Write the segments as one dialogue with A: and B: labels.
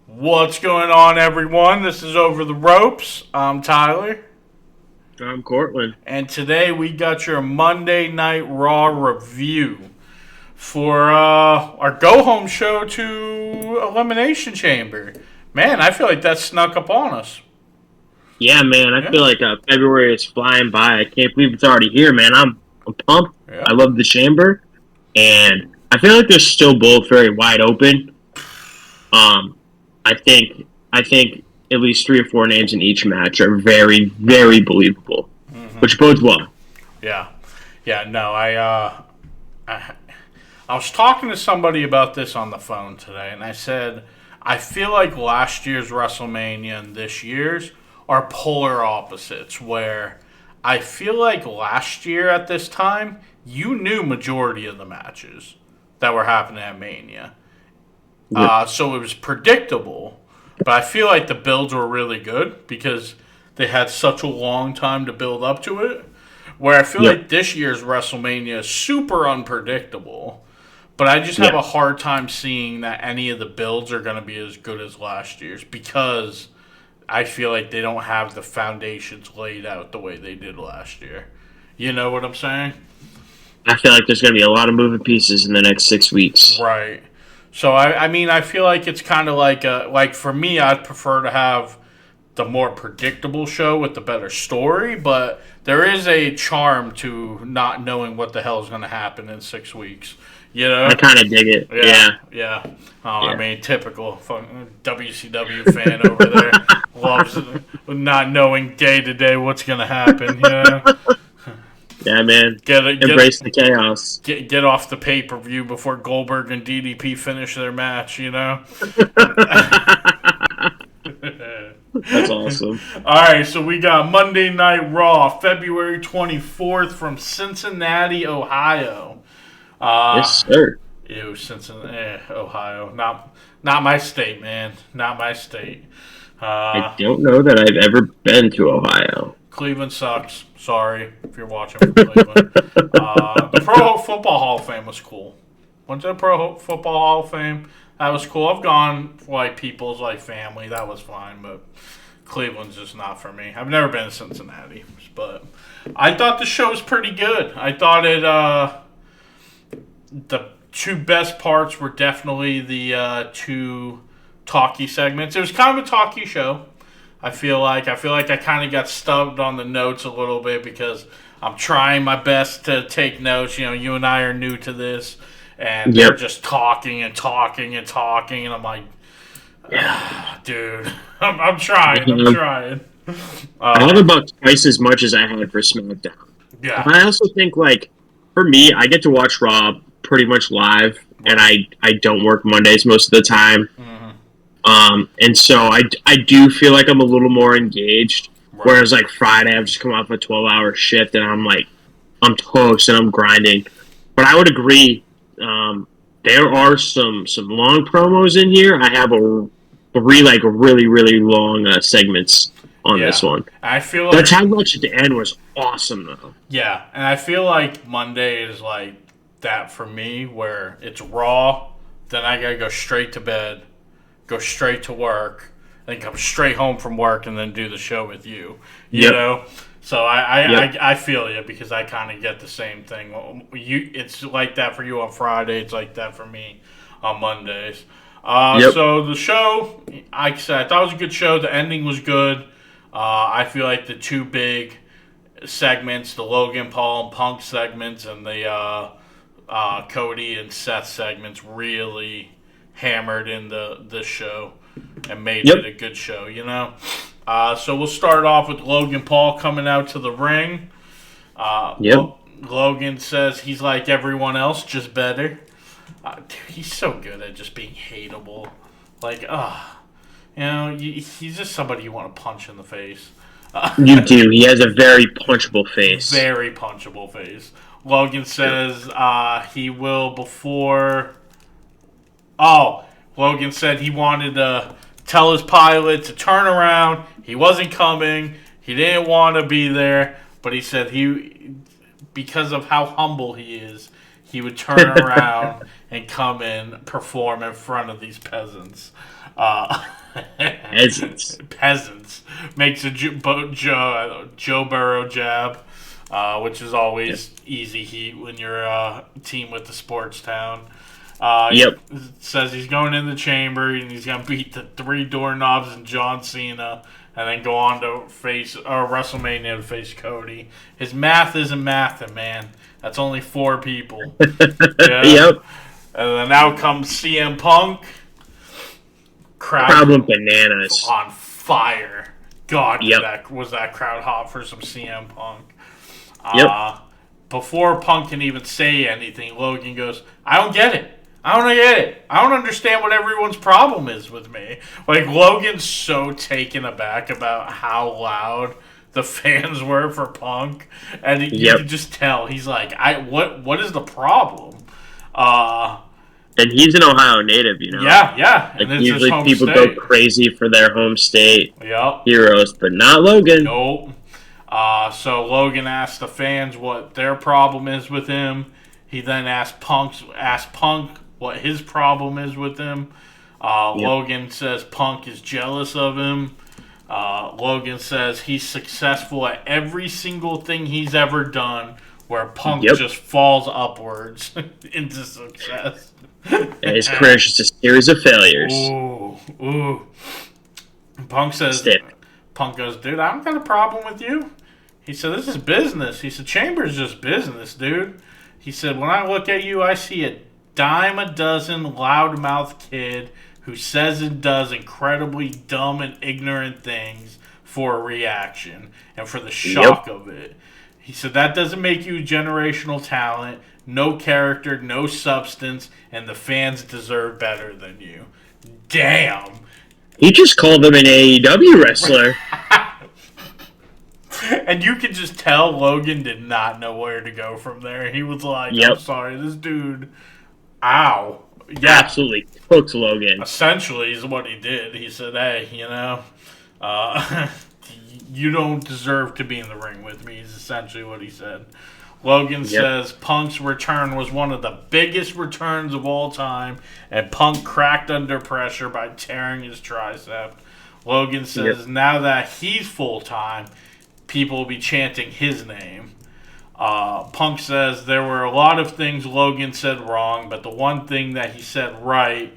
A: What's going on, everyone? This is Over the Ropes. I'm Tyler.
B: I'm Cortland.
A: And today we got your Monday Night Raw review for our go-home show to Elimination Chamber. Man, I feel like that snuck up on us.
B: Yeah, man, I
A: Yeah.
B: feel like February is flying by. I can't believe it's already here, man. I'm pumped.
A: Yeah.
B: I love the chamber, and I feel like they're still both very wide open. I think at least 3 or 4 names in each match are very, very believable, which bodes well.
A: Yeah. Yeah, no, I was talking to somebody about this on the phone today, and I said, I feel like last year's WrestleMania and this year's are polar opposites, where I feel like last year at this time, you knew majority of the matches that were happening at Mania. So it was predictable, but I feel like the builds were really good because they had such a long time to build up to it. Where I feel like this year's WrestleMania is super unpredictable, but I just have a hard time seeing that any of the builds are going to be as good as last year's because I feel like they don't have the foundations laid out the way they did last year. You know what I'm saying?
B: I feel like there's going to be a lot of moving pieces in the next 6 weeks.
A: Right. So I mean, I feel like it's kind of like for me, I'd prefer to have the more predictable show with the better story, but there is a charm to not knowing what the hell is going to happen in 6 weeks. You know?
B: I kind of dig it.
A: Yeah. I mean, typical WCW fan over there loves not knowing day to day what's going to happen. You know?
B: Yeah, man. Embrace the chaos.
A: Get off the pay-per-view before Goldberg and DDP finish their match, you know?
B: That's awesome.
A: All right, so we got Monday Night Raw, February 24th from Cincinnati, Ohio.
B: Yes, sir.
A: Ew, Cincinnati, Ohio. Not my state, man. Not my state.
B: I don't know that I've ever been to Ohio.
A: Cleveland sucks. Sorry if you're watching from Cleveland. The Pro Football Hall of Fame was cool. Went to the Pro Football Hall of Fame. That was cool. I've gone for like people's like family. That was fine, but Cleveland's just not for me. I've never been to Cincinnati, but I thought the show was pretty good. I thought the two best parts were definitely the two talky segments. It was kind of a talky show. I feel like I kind of got stubbed on the notes a little bit because I'm trying my best to take notes. You know, you and I are new to this, and they're just talking and talking and talking, and I'm like, dude, I'm trying.
B: I have about twice as much as I had for SmackDown.
A: Yeah.
B: But I also think, like, for me, I get to watch Raw pretty much live, and I don't work Mondays most of the time. And so I do feel like I'm a little more engaged. Right. Whereas like Friday, I've just come off a 12-hour shift and I'm toast and I'm grinding. But I would agree, there are some long promos in here. I have three like really, really long segments on this one.
A: I feel like
B: the time match at the end was awesome though.
A: Yeah, and I feel like Monday is like that for me, where it's Raw, then I gotta go straight to bed, go straight to work, then come straight home from work, and then do the show with you. You know? So I feel you because I kind of get the same thing. It's like that for you on Friday. It's like that for me on Mondays. So the show, like I said, I thought it was a good show. The ending was good. I feel like the two big segments, the Logan Paul and Punk segments, and the Cody and Seth segments, really hammered in the show and made it a good show, you know? So we'll start off with Logan Paul coming out to the ring. Logan says he's like everyone else, just better. Dude, he's so good at just being hateable. Like, you know, he's just somebody you want to punch in the face.
B: You do. He has a very punchable face.
A: Very punchable face. Logan says he will before... Logan said he wanted to tell his pilot to turn around. He wasn't coming. He didn't want to be there. But he said because of how humble he is, he would turn around and come in, perform in front of these peasants. Uh, peasants. Makes a Joe Burrow jab, which is always easy heat when you're a team with the sports town. He says he's going in the chamber and he's going to beat the 3 doorknobs and John Cena and then go on to face WrestleMania to face Cody. His math isn't mathing, man. That's only 4 people. Yeah.
B: Yep.
A: And then out comes CM Punk.
B: Crowd went bananas.
A: On fire. God, was that crowd hot for some CM Punk. Before Punk can even say anything, Logan goes, I don't get it. I don't understand what everyone's problem is with me. Like, Logan's so taken aback about how loud the fans were for Punk. And you can just tell. He's like, what is the problem?
B: And he's an Ohio native, you know?
A: Yeah.
B: Like, and usually people go crazy for their home state heroes, but not Logan.
A: Nope. So Logan asked the fans what their problem is with him. He then asked Punk what his problem is with him. Logan says Punk is jealous of him. Logan says he's successful at every single thing he's ever done, where Punk just falls upwards into success.
B: And his career is just a series of failures.
A: Ooh. Punk says, Punk goes, dude, I don't got a problem with you. He said, this is business. He said, Chamber's just business, dude. He said, when I look at you, I see a dime a dozen loudmouth kid who says and does incredibly dumb and ignorant things for a reaction and for the shock of it. He said, that doesn't make you generational talent, no character, no substance, and the fans deserve better than you. Damn.
B: He just called him an AEW wrestler.
A: And you could just tell Logan did not know where to go from there. He was like, I'm sorry, this dude, ow. Yeah.
B: Absolutely cooked Logan.
A: Essentially is what he did. He said, hey, you don't deserve to be in the ring with me, is essentially what he said. Logan says Punk's return was one of the biggest returns of all time, and Punk cracked under pressure by tearing his tricep. Logan says now that he's full-time, people will be chanting his name. Punk says there were a lot of things Logan said wrong, but the one thing that he said right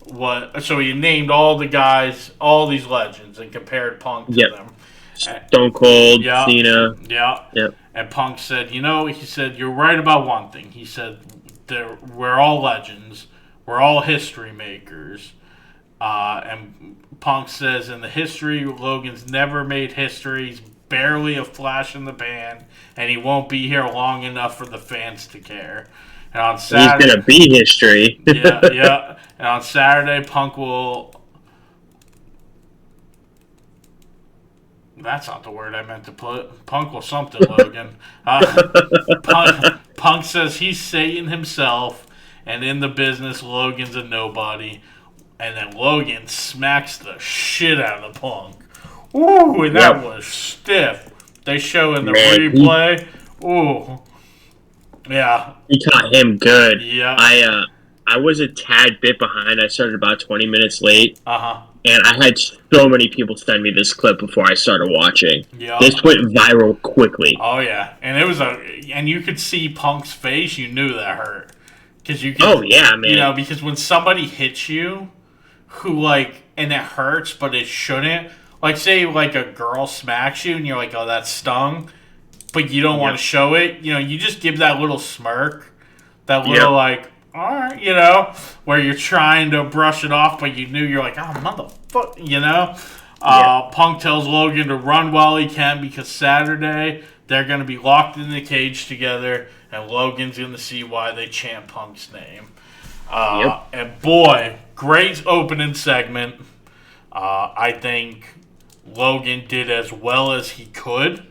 A: was... So he named all the guys, all these legends, and compared Punk to them.
B: Stone Cold, Cena.
A: Yep. And Punk said, he said, you're right about one thing. He said, we're all legends. We're all history makers. And Punk says, in the history, Logan's never made history. He's barely a flash in the pan, and he won't be here long enough for the fans to care. And on Saturday,
B: he's going to be history.
A: yeah. And on Saturday, Punk will... That's not the word I meant to put. Punk will something, Logan. Punk says he's Satan himself, and in the business, Logan's a nobody. And then Logan smacks the shit out of Punk. Ooh, and that was stiff. They show in the replay. Ooh. Yeah.
B: He caught him good.
A: Yeah.
B: I was a tad bit behind. I started about 20 minutes late.
A: Uh-huh.
B: And I had so many people send me this clip before I started watching.
A: Yeah.
B: This went viral quickly.
A: Oh yeah, and and you could see Punk's face. You knew that hurt because you. Could,
B: man.
A: Because when somebody hits you, and it hurts, but it shouldn't. Like say a girl smacks you, and you're like, oh, that stung, but you don't want to show it. You just give that little smirk, that little all right, where you're trying to brush it off, but you're like, oh, motherfucker, Punk tells Logan to run while he can because Saturday they're going to be locked in the cage together, and Logan's going to see why they chant Punk's name. And boy, great opening segment. I think Logan did as well as he could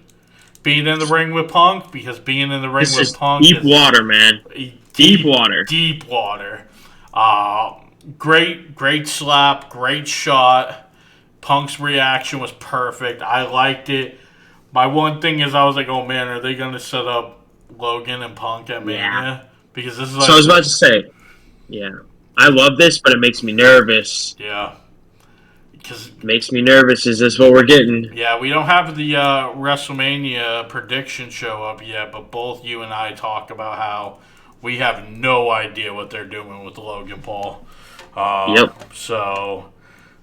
A: being in the ring with Punk, because being in the ring with Punk
B: is deep water, man. Deep water.
A: Deep water. Great slap, great shot. Punk's reaction was perfect. I liked it. My one thing is I was like, oh man, are they going to set up Logan and Punk at Mania? Because this is
B: so I was about to say, Yeah. I love this, but it makes me nervous.
A: Yeah. Because
B: Makes me nervous. Is this what we're getting?
A: yeah, we don't have the WrestleMania prediction show up yet, but both you and I talk about how we have no idea what they're doing with Logan Paul.
B: Yep.
A: So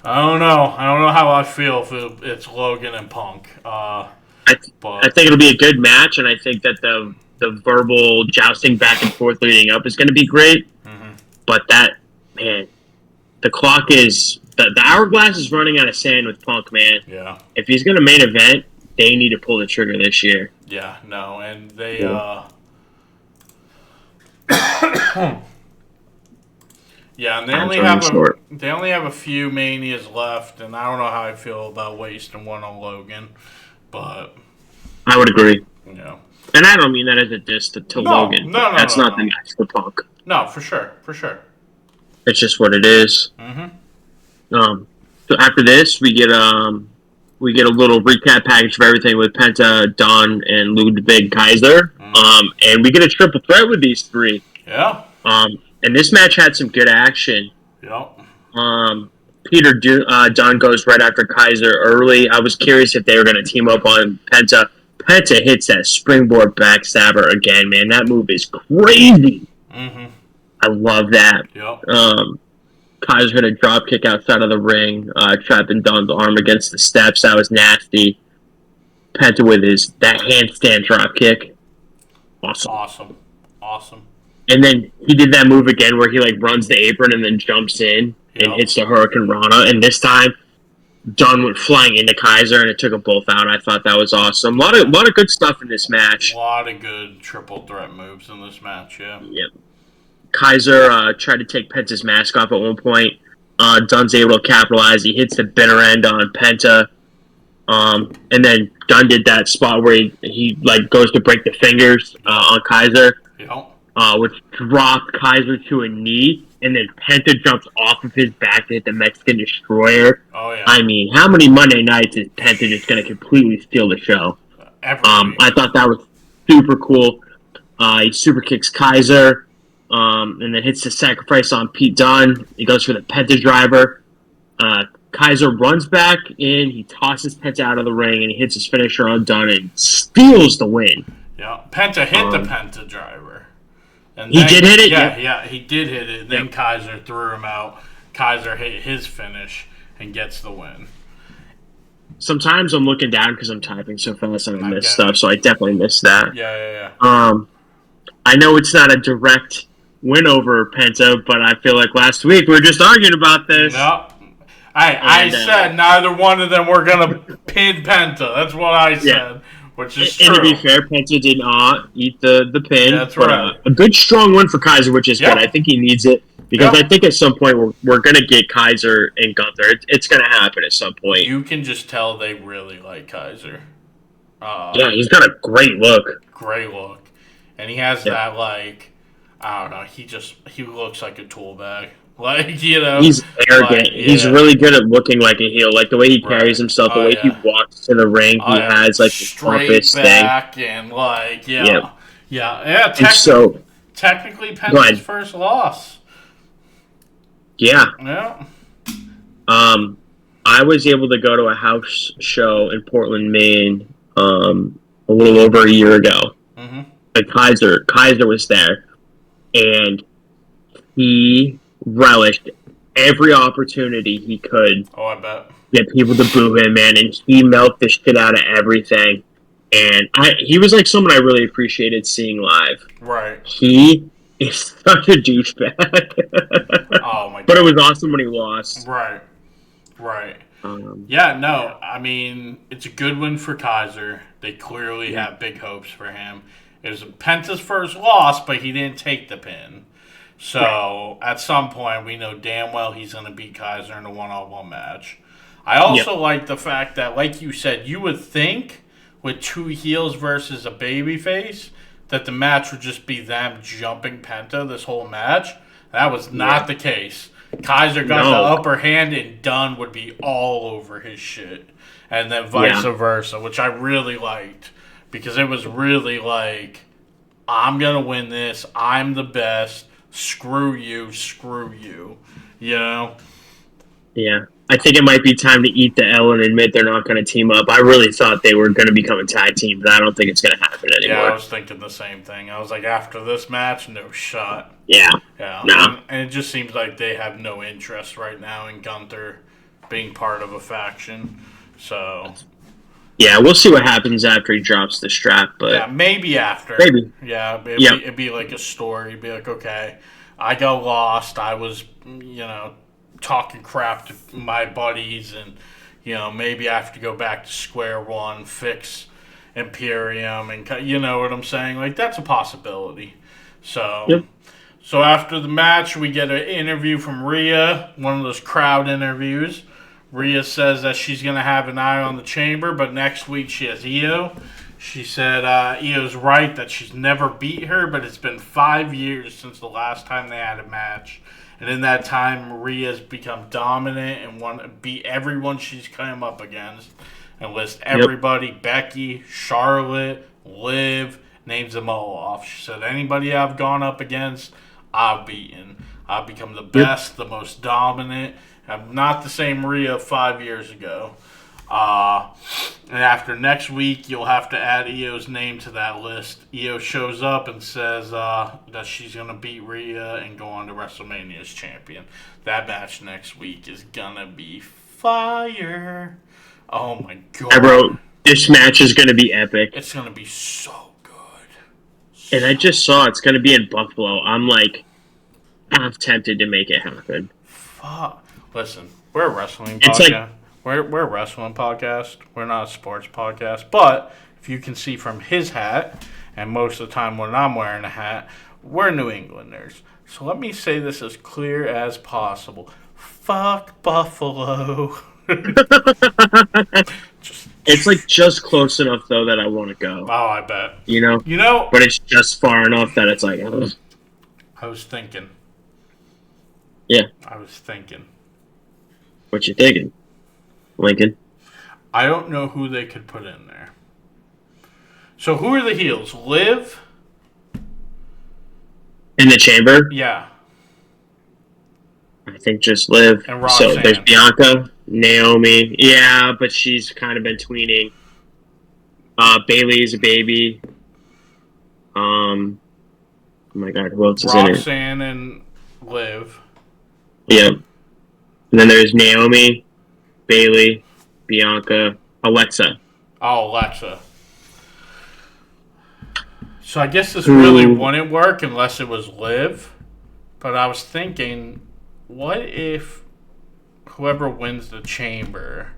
A: I don't know. I don't know how I feel if it's Logan and Punk.
B: I think it'll be a good match, and I think that the verbal jousting back and forth leading up is going to be great.
A: Mm-hmm.
B: But that, man, the clock is the hourglass is running out of sand with Punk, man.
A: Yeah.
B: If he's going to main event, they need to pull the trigger this year.
A: Yeah. No, and they. Yeah, and they only have a few manias left, and I don't know how I feel about wasting one on Logan, but
B: I would agree.
A: you know,
B: And I don't mean that as a diss to Logan. That's not the match for Punk.
A: No, for sure.
B: It's just what it is.
A: Mm-hmm.
B: So after this, we get a little recap package of everything with Penta, Don, and Ludwig Kaiser.
A: Mm-hmm.
B: And we get a triple threat with these three.
A: Yeah.
B: And this match had some good action.
A: Yep.
B: Peter Dunne goes right after Kaiser early. I was curious if they were going to team up on Penta. Penta hits that springboard backstabber again, man. That move is crazy.
A: Mm-hmm.
B: I love that.
A: Yep.
B: Kaiser hit a drop kick outside of the ring, trapping Dunne's arm against the steps. That was nasty. Penta with that handstand drop kick. Awesome. And then he did that move again where he runs the apron and then jumps in and hits the Hurricane Rana. And this time, Dunne went flying into Kaiser and it took them both out. I thought that was awesome. A lot of good stuff in this match.
A: A lot of good triple threat moves in this match. Yeah.
B: Yep. Kaiser tried to take Penta's mask off at one point. Dunne's able to capitalize. He hits the bitter end on Penta. And then Dunne did that spot where he goes to break the fingers on Kaiser.
A: Yep.
B: Which dropped Kaiser to a knee, and then Penta jumps off of his back to hit the Mexican Destroyer.
A: Oh, yeah.
B: I mean, how many Monday nights is Penta just going to completely steal the show? I thought that was super cool. He super kicks Kaiser, and then hits the sacrifice on Pete Dunne. He goes for the Penta driver. Kaiser runs back in, he tosses Penta out of the ring, and he hits his finisher on Dunne and steals the win.
A: Yeah, Penta hit the Penta driver. And
B: he did hit it?
A: Yeah, he did hit it. Then Kaiser threw him out. Kaiser hit his finish and gets the win.
B: Sometimes I'm looking down because I'm typing so fast and I miss stuff, so I definitely missed that.
A: Yeah.
B: I know it's not a direct win over Penta, but I feel like last week we were just arguing about this.
A: No. I said neither one of them were going to pin Penta. That's what I said.
B: Yeah.
A: Which is true.
B: And to be fair, Penta did not eat the pin.
A: That's right.
B: A good, strong win for Kaiser, which is good. I think he needs it because I think at some point we're going to get Kaiser and Gunther. It's going to happen at some point.
A: You can just tell they really like Kaiser.
B: Yeah, he's got a great look.
A: Great look. And he has that, I don't know, he looks like a tool bag.
B: He's arrogant. He's really good at looking like a heel. The way he carries himself, the way he walks to the ring, he has the pompous
A: back
B: thing.
A: And technically Penta's first loss.
B: Yeah.
A: Yeah.
B: I was able to go to a house show in Portland, Maine, a little over a year ago. Mm-hmm. Kaiser was there, and he relished every opportunity he could.
A: Oh, I bet.
B: Get people to boo him, man, and he milked the shit out of everything. And he was someone I really appreciated seeing live.
A: Right.
B: He is such a douchebag.
A: Oh my god.
B: But it was awesome when he lost.
A: Right. I mean, it's a good win for Kaiser. They clearly have big hopes for him. It was Penta's first loss, but he didn't take the pin. So, at some point, we know damn well he's going to beat Kaiser in a one-on-one match. I also like the fact that, like you said, you would think with two heels versus a babyface that the match would just be them jumping Penta this whole match. That was not the case. Kaiser got the upper hand and Dunne would be all over his shit. And then vice versa, which I really liked. Because it was really I'm going to win this. I'm the best. screw you, you know?
B: Yeah. I think it might be time to eat the L and admit they're not going to team up. I really thought they were going to become a tag team, but I don't think it's going to happen
A: Yeah,
B: anymore.
A: I was thinking the same thing. I was like, after this match, no shot.
B: Yeah.
A: Yeah.
B: No.
A: And it just seems like they have no interest right now in Gunther being part of a faction. So.
B: Yeah, we'll see what happens after he drops the strap, but.
A: Yeah, maybe after.
B: Maybe.
A: Yeah, it'd be like a story. It'd be like, okay, I got lost. I was, talking crap to my buddies, and maybe I have to go back to square one, fix Imperium, and you know what I'm saying? Like, that's a possibility. So,
B: Yep.
A: So after the match, we get an interview from Rhea, one of those crowd interviews. Rhea says that she's going to have an eye on the Chamber, but next week she has Io. She said Io's right that she's never beat her, but it's been 5 years since the last time they had a match. And in that time, Rhea's become dominant and beat everyone she's come up against. And list everybody, Becky, Charlotte, Liv, names them all off. She said, anybody I've gone up against, I've beaten. I've become the best, the most dominant. I'm not the same Rhea 5 years ago. And after next week, you'll have to add Io's name to that list. Io shows up and says that she's going to beat Rhea and go on to WrestleMania as champion. That match next week is going to be fire. Oh, my God.
B: I wrote, this match is going to be epic.
A: It's going to be so good.
B: And I just saw it's going to be in Buffalo. I'm like, half tempted to make it happen.
A: Fuck. Listen, we're a wrestling podcast. We're a wrestling podcast. We're not a sports podcast. But if you can see from his hat, and most of the time when I'm wearing a hat, we're New Englanders. So let me say this as clear as possible. Fuck Buffalo.
B: It's like just close enough though that I want to go.
A: Oh, I bet.
B: You know, but it's just far enough that it's like. Ugh.
A: I was thinking.
B: Yeah.
A: I was thinking.
B: What you thinking, Lincoln?
A: I don't know who they could put in there. So who are the heels? Liv?
B: In the Chamber?
A: Yeah.
B: I think just Liv.
A: And Roxanne.
B: So there's Bianca, Naomi. Yeah, but she's kind of been tweening. Bailey is a baby. Oh my God, who else is in it?
A: Roxanne and Liv.
B: Yeah. And then there's Naomi, Bailey, Bianca, Alexa.
A: Oh, Alexa. So I guess this really wouldn't work unless it was Liv. But I was thinking, what if whoever wins the Chamber,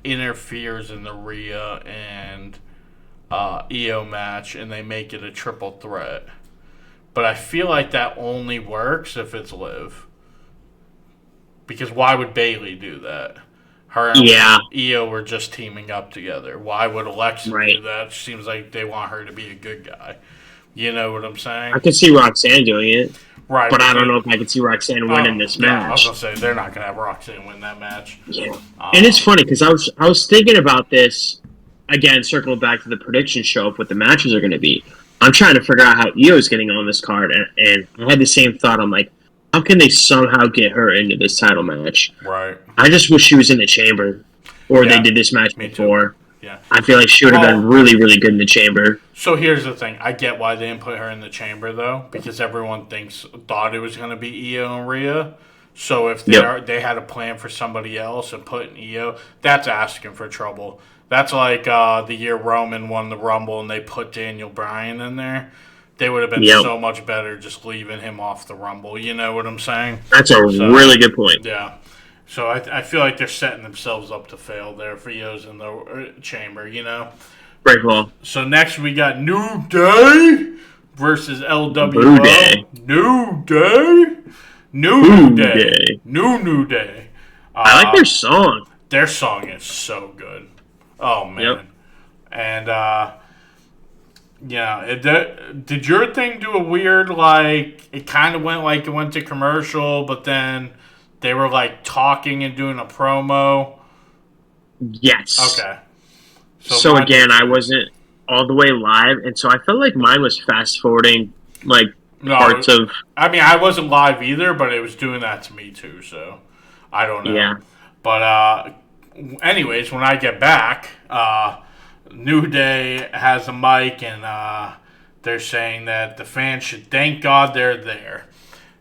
A: interferes in the Rhea and Io match and they make it a triple threat? But I feel like that only works if it's Liv. Because why would Bailey do that? Her and Io were just teaming up together. Why would Alexa do that? Seems like they want her to be a good guy. You know what I'm saying?
B: I could see Roxanne doing it.
A: Right.
B: But I don't know if I could see Roxanne winning this match.
A: I was going to say, they're not going to have Roxanne win that match.
B: Yeah. And it's funny, because I was thinking about this, again, circling back to the prediction show of what the matches are going to be. I'm trying to figure out how Io's getting on this card, and I had the same thought. I'm like, how can they somehow get her into this title match?
A: Right.
B: I just wish she was in the Chamber, or they did this match before.
A: Too. Yeah.
B: I feel like she would have been really, really good in the Chamber.
A: So here's the thing. I get why they didn't put her in the Chamber, though, because everyone thought it was going to be Io and Rhea. So if they had a plan for somebody else and put in Io, that's asking for trouble. That's like the year Roman won the Rumble and they put Daniel Bryan in there. They would have been so much better just leaving him off the Rumble. You know what I'm saying?
B: That's a really good point.
A: Yeah. So I feel like they're setting themselves up to fail there for Io's in the Chamber, you know?
B: Great call.
A: So next we got New Day versus LWO. New Day? New Day. New Day.
B: I like their song.
A: Their song is so good. Oh, man.
B: Yep.
A: And, did your thing do a weird, it kind of went like it went to commercial, but then they were, talking and doing a promo?
B: Yes.
A: Okay.
B: So again, I wasn't all the way live, and so I felt like mine was fast-forwarding, parts of.
A: I mean, I wasn't live either, but it was doing that to me too. So I don't know.
B: Yeah.
A: But anyways, when I get back, New Day has a mic, and they're saying that the fans should thank God they're there.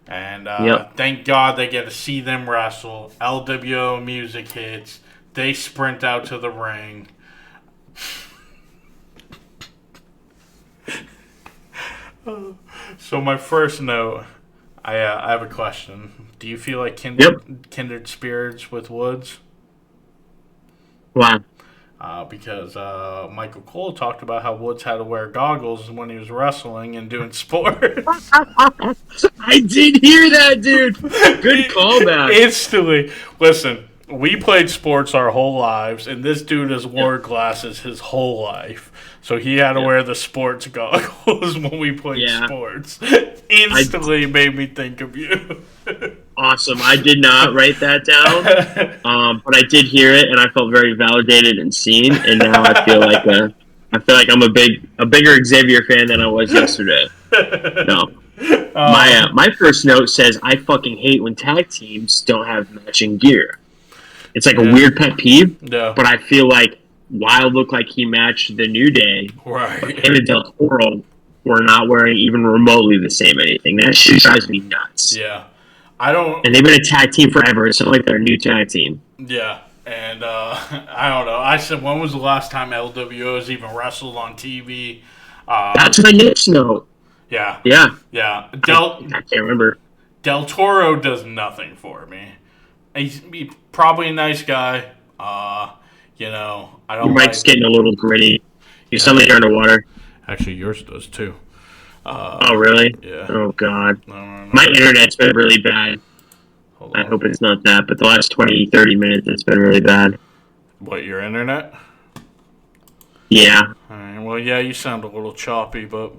A: And thank God they get to see them wrestle. LWO music hits. They sprint out to the ring. So my first note, I have a question. Do you feel like kindred spirits with Woods?
B: Wow.
A: Because Michael Cole talked about how Woods had to wear goggles when he was wrestling and doing sports.
B: I did hear that, dude. Good callback.
A: Instantly. Listen, we played sports our whole lives, and this dude has worn glasses his whole life. So he had to wear the sports goggles when we played sports. Instantly made me think of you.
B: Awesome. I did not write that down, but I did hear it, and I felt very validated and seen. And now I feel like I'm a bigger Xavier fan than I was yesterday. No. My first note says I fucking hate when tag teams don't have matching gear. It's like a weird pet peeve, but I feel like Wild looked like he matched the New Day,
A: right?
B: But him and Del Toro were not wearing even remotely the same anything. That shit drives me nuts.
A: Yeah. I don't.
B: And they've been a tag team forever. It's not like they're a new tag team.
A: Yeah, and I don't know. I said, when was the last time LWOs even wrestled on TV?
B: That's my next note.
A: Yeah.
B: Yeah.
A: Yeah.
B: I can't remember.
A: Del Toro does nothing for me. He's probably a nice guy. I don't.
B: Your mic's getting a little gritty. You sound like you're underwater.
A: Actually, yours does too.
B: Oh, really?
A: Yeah.
B: Oh, God.
A: No.
B: My internet's been really bad. I hope it's not that, but the last 20, 30 minutes, it's been really bad.
A: What, your internet?
B: Yeah.
A: All right. Well, yeah, you sound a little choppy, but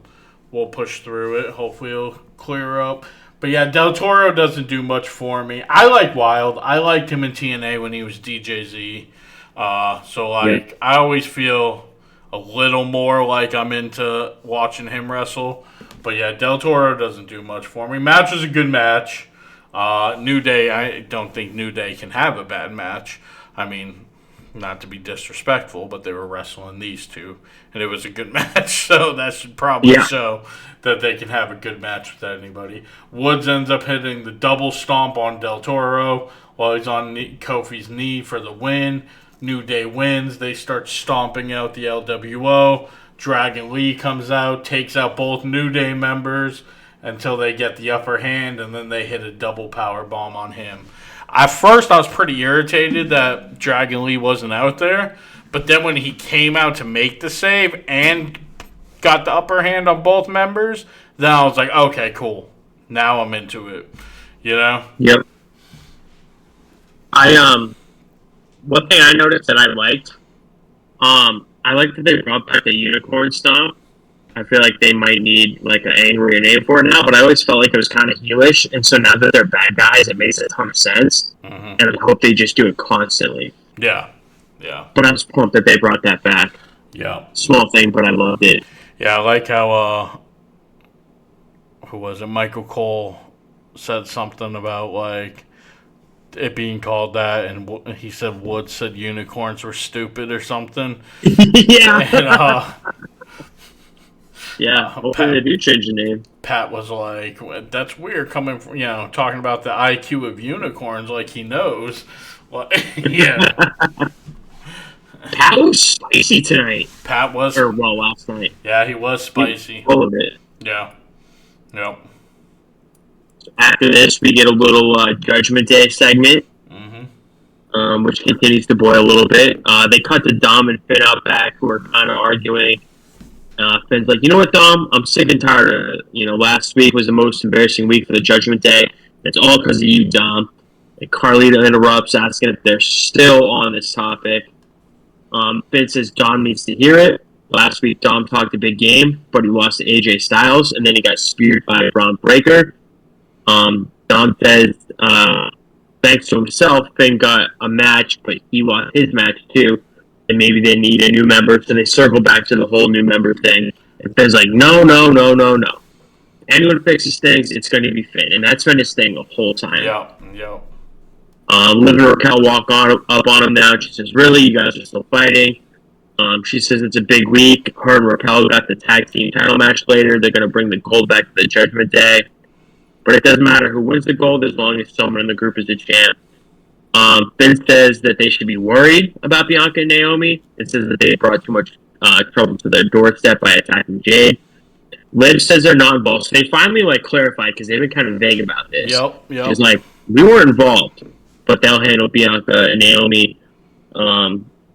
A: we'll push through it. Hopefully it'll clear up. But yeah, Del Toro doesn't do much for me. I like Wild. I liked him in TNA when he was DJZ. I always feel a little more like I'm into watching him wrestle. But yeah, Del Toro doesn't do much for me. Match was a good match. New Day, I don't think New Day can have a bad match. I mean, not to be disrespectful, but they were wrestling these two, and it was a good match. So that should probably show that they can have a good match with anybody. Woods ends up hitting the double stomp on Del Toro while he's on Kofi's knee for the win. New Day wins. They start stomping out the LWO. Dragon Lee comes out, takes out both New Day members until they get the upper hand, and then they hit a double power bomb on him. At first, I was pretty irritated that Dragon Lee wasn't out there, but then when he came out to make the save and got the upper hand on both members, then I was like, okay, cool. Now I'm into it. You know?
B: Yep. One thing I noticed that I liked, I liked that they brought back the unicorn stomp. I feel like they might need like an angry name for it now, but I always felt like it was kind of heelish, and so now that they're bad guys, it makes a ton of sense, and I hope they just do it constantly.
A: Yeah.
B: But I was pumped that they brought that back.
A: Yeah.
B: Small thing, but I loved it.
A: Yeah, I like how, who was it? Michael Cole said something about like it being called that, and he said Woods said unicorns were stupid or something.
B: Yeah. And, hopefully they do change the name.
A: Pat was like, that's weird coming from, talking about the IQ of unicorns like he knows. Well, yeah.
B: Pat was spicy tonight.
A: Pat was.
B: Last night.
A: Yeah, he was spicy.
B: Full of it.
A: Yeah. Yep.
B: After this, we get a little Judgment Day segment, which continues to boil a little bit. They cut to Dom and Finn out back, who are kind of arguing. Finn's like, you know what, Dom? I'm sick and tired of it. Last week was the most embarrassing week for the Judgment Day. It's all because of you, Dom. And Carlito interrupts, asking if they're still on this topic. Finn says Dom needs to hear it. Last week, Dom talked a big game, but he lost to AJ Styles, and then he got speared by Braun Breaker. Dom says, thanks to himself, Finn got a match, but he lost his match too. And maybe they need a new member, so they circle back to the whole new member thing. And Finn's like, no. anyone fixes things, it's going to be Finn. And that's been his thing the whole time.
A: Yep.
B: Liv and Raquel walk up on him now. She says, really? You guys are still fighting? She says it's a big week. Her and Raquel got the tag team title match later. They're going to bring the gold back to the Judgment Day. But it doesn't matter who wins the gold as long as someone in the group is the champ. Finn says that they should be worried about Bianca and Naomi. It says that they brought too much trouble to their doorstep by attacking Jade. Liv says they're not involved. So they finally clarified because they've been kind of vague about this.
A: Yep.
B: She's like, we weren't involved, but they'll handle Bianca and Naomi.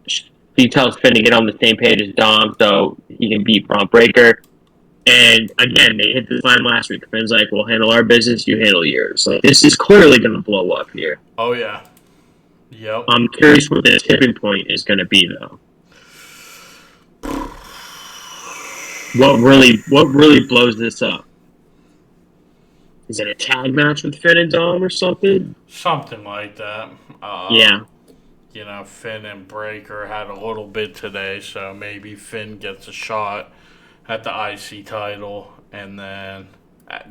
B: She tells Finn to get on the same page as Dom so he can beat Braun Breaker. And again, they hit this line last week. Finn's like, we'll handle our business, you handle yours. So this is clearly going to blow up here.
A: Oh, yeah. Yep.
B: I'm curious what the tipping point is going to be, though. What really blows this up? Is it a tag match with Finn and Dom or something?
A: Something like that.
B: Yeah.
A: Finn and Breaker had a little bit today, so maybe Finn gets a shot at the IC title, and then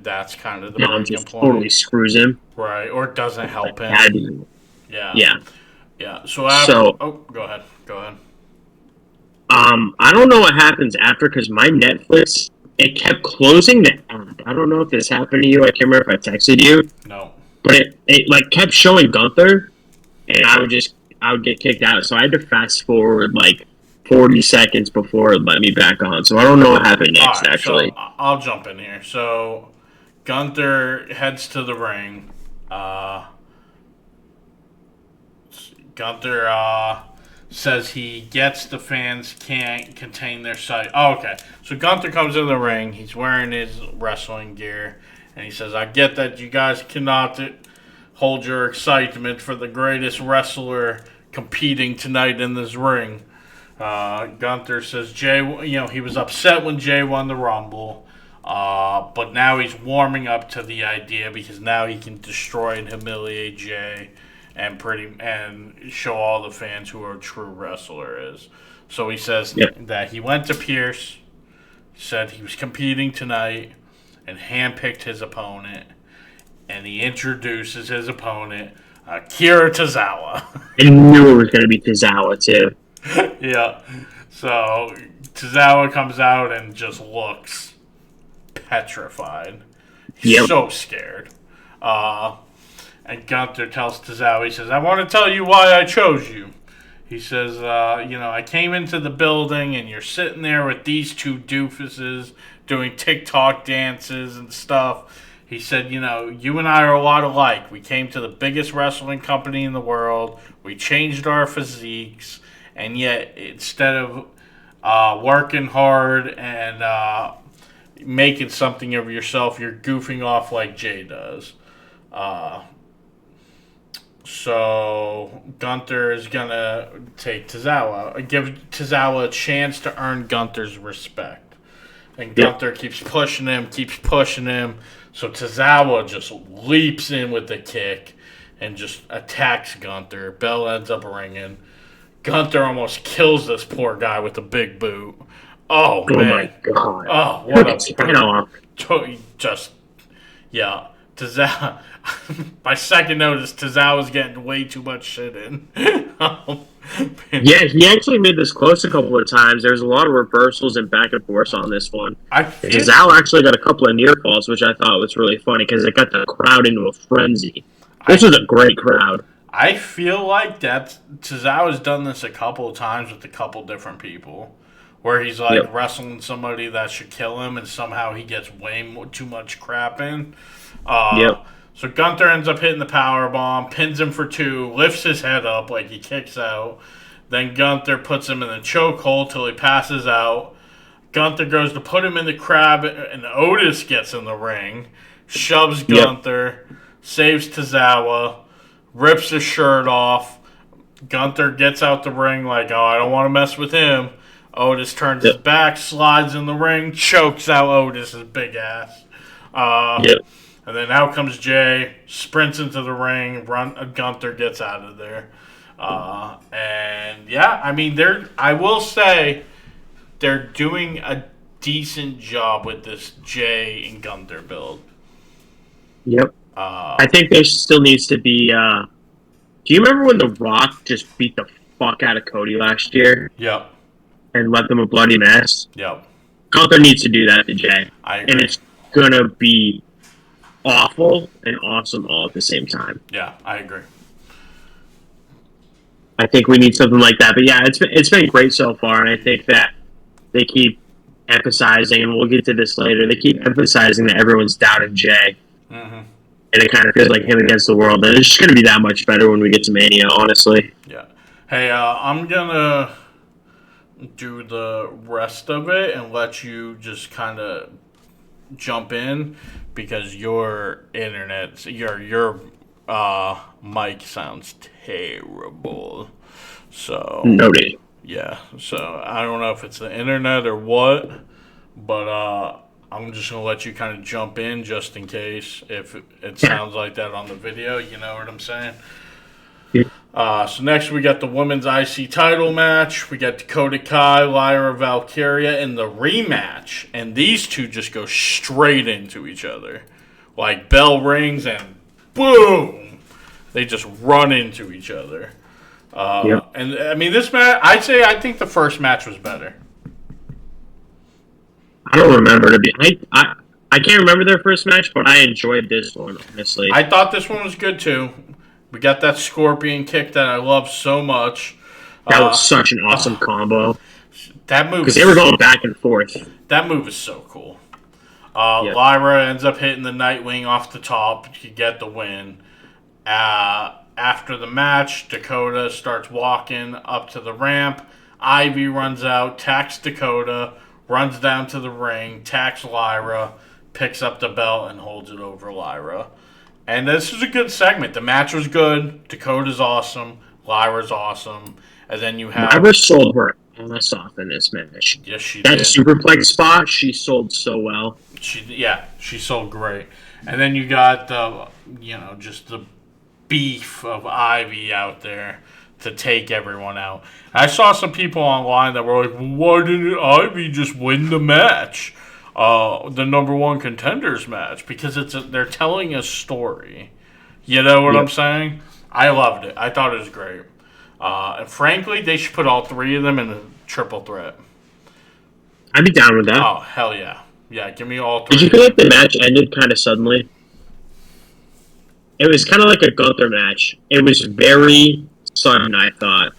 A: that's kind of the
B: Dom just totally screws him.
A: Right, or doesn't help him. Yeah. So go ahead.
B: I don't know what happens after because my Netflix, it kept closing the app. I don't know if this happened to you. I can't remember if I texted you.
A: No.
B: But it kept showing Gunther, and I would get kicked out. So I had to fast forward 40 seconds before it let me back on. So I don't know what happened next, actually.
A: So I'll jump in here. So Gunther heads to the ring. Gunther says he gets the fans can't contain their sight. Oh, okay. So Gunther comes in the ring. He's wearing his wrestling gear. And he says, I get that you guys cannot hold your excitement for the greatest wrestler competing tonight in this ring. Gunther says Jay, he was upset when Jay won the Rumble. But now he's warming up to the idea because now he can destroy and humiliate Jay and show all the fans who a true wrestler is. So he says that he went to Pierce, said he was competing tonight, and handpicked his opponent. And he introduces his opponent, Kira Tozawa.
B: I knew it was going to be Tozawa, too.
A: Yeah. So Tozawa comes out and just looks petrified. He's so scared. And Gunther tells Tozawa, he says, I want to tell you why I chose you. He says, I came into the building and you're sitting there with these two doofuses doing TikTok dances and stuff. He said, you and I are a lot alike. We came to the biggest wrestling company in the world. We changed our physiques. And yet, instead of working hard and making something of yourself, you're goofing off like Jay does. So Gunther is going to take Tozawa, give Tozawa a chance to earn Gunther's respect. And Gunther keeps pushing him. So Tozawa just leaps in with the kick and just attacks Gunther. Bell ends up ringing. Gunther almost kills this poor guy with a big boot. Oh man.
B: My God.
A: Oh, what a
B: spin-off.
A: Tozawa. My second note is Tozawa's getting way too much shit in.
B: Yeah, he actually made this close a couple of times. There's a lot of reversals and back and forth on this one. Tozawa actually got a couple of near falls, which I thought was really funny because it got the crowd into a frenzy. This was a great crowd.
A: I feel like that Tozawa's done this a couple of times with a couple different people, where he's wrestling somebody that should kill him, and somehow he gets too much crap in. So Gunther ends up hitting the power bomb, pins him for 2, lifts his head up like he kicks out. Then Gunther puts him in the chokehold till he passes out. Gunther goes to put him in the crab, and Otis gets in the ring, shoves Gunther, saves Tozawa, rips his shirt off. Gunther gets out the ring like, I don't want to mess with him. Otis turns his back, slides in the ring, chokes out Otis's big ass. And then out comes Jay, sprints into the ring, Gunther gets out of there. I will say they're doing decent job with this Jay and Gunther build.
B: Yep. I think there still needs to be. Do you remember when The Rock just beat the fuck out of Cody last year
A: Yep.
B: and left them a bloody mess?
A: Yep.
B: Gunther needs to do that to Jay.
A: I agree.
B: And it's gonna be awful and awesome all at the same time.
A: Yeah, I agree.
B: I think we need something like that. But yeah, it's been great so far, and I think that they keep emphasizing, and we'll get to this later. They keep emphasizing that everyone's doubting Jay, and it kind of feels like him against the world. And it's just going to be that much better when we get to Mania, honestly.
A: Yeah. Hey, I'm gonna do the rest of it and let you just kind of jump in because your internet, your mic sounds terrible. So
B: noted.
A: Yeah. So I don't know if it's the internet or what, but I'm just gonna let you kind of jump in just in case if it sounds like that on the video. You know what I'm saying? So next we got the women's IC title match. We got Dakota Kai, Lyra Valkyria in the rematch. And these two just go straight into each other. Like bell rings and boom! They just run into each other. And I mean this match, I think the first match was better.
B: I don't remember to be I can't remember their first match, but I enjoyed this one, honestly.
A: I thought this one was good too. We got that scorpion kick that I love so much.
B: That was such an awesome combo.
A: That move,
B: because they were going back and forth.
A: That move is so cool. Lyra ends up hitting the Nightwing off the top to get the win. After the match, Dakota starts walking up to the ramp. Ivy runs out, attacks Dakota, runs down to the ring, attacks Lyra, picks up the belt, and holds it over Lyra. And this was a good segment. The match was good. Dakota's awesome. Lyra's awesome. And then you have...
B: Lyra sold her ass off in this match.
A: Yes, she did.
B: That superplex spot, she sold so well.
A: She sold great. And then you got the, just the beef of Ivy out there to take everyone out. I saw some people online that were like, why didn't Ivy just win the match? The number one contenders match, because they're telling a story. You know what I'm saying? I loved it. I thought it was great. And frankly, they should put all three of them in a triple threat.
B: I'd be down with that.
A: Oh, hell yeah. Yeah, give me all three.
B: Did you feel like the match ended kind of suddenly? It was kind of like a Gunther match. It was very sudden, I thought.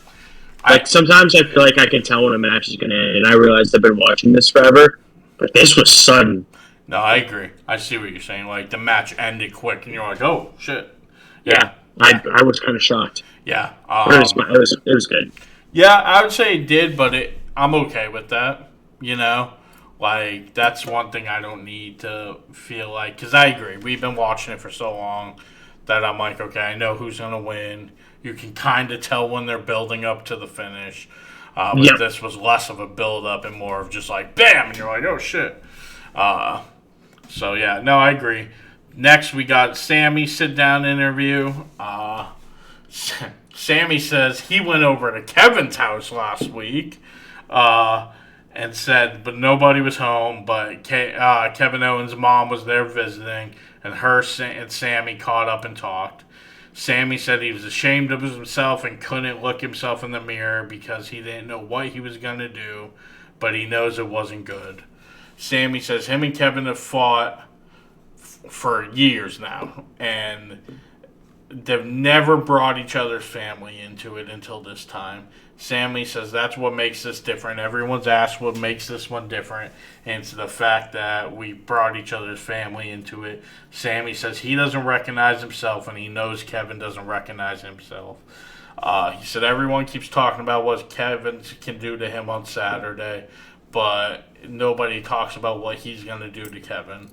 B: Sometimes I feel like I can tell when a match is going to end, and I realized I've been watching this forever. But this was sudden.
A: No, I agree. I see what you're saying. Like, the match ended quick, and you're like, oh, shit.
B: Yeah. I was kind of shocked.
A: Yeah.
B: It was good.
A: Yeah, I would say it did, but I'm okay with that. Like, that's one thing I don't need to feel like. Because I agree. We've been watching it for so long that I'm like, okay, I know who's going to win. You can kind of tell when they're building up to the finish. But this was less of a build-up and more of just like, bam, and you're like, oh, shit. So, yeah, no, I agree. Next, we got Sammy sit-down interview. Sammy says he went over to Kevin's house last week and said, but nobody was home, but Kevin Owens' mom was there visiting, and and Sammy caught up and talked. Sammy said he was ashamed of himself and couldn't look himself in the mirror because he didn't know what he was going to do, but he knows it wasn't good. Sammy says him and Kevin have fought for years now, and they've never brought each other's family into it until this time. Sammy says that's what makes this different. Everyone's asked what makes this one different, and it's the fact that we brought each other's family into it. Sammy says he doesn't recognize himself, and he knows Kevin doesn't recognize himself. He said everyone keeps talking about what Kevin can do to him on Saturday, but nobody talks about what he's going to do to Kevin.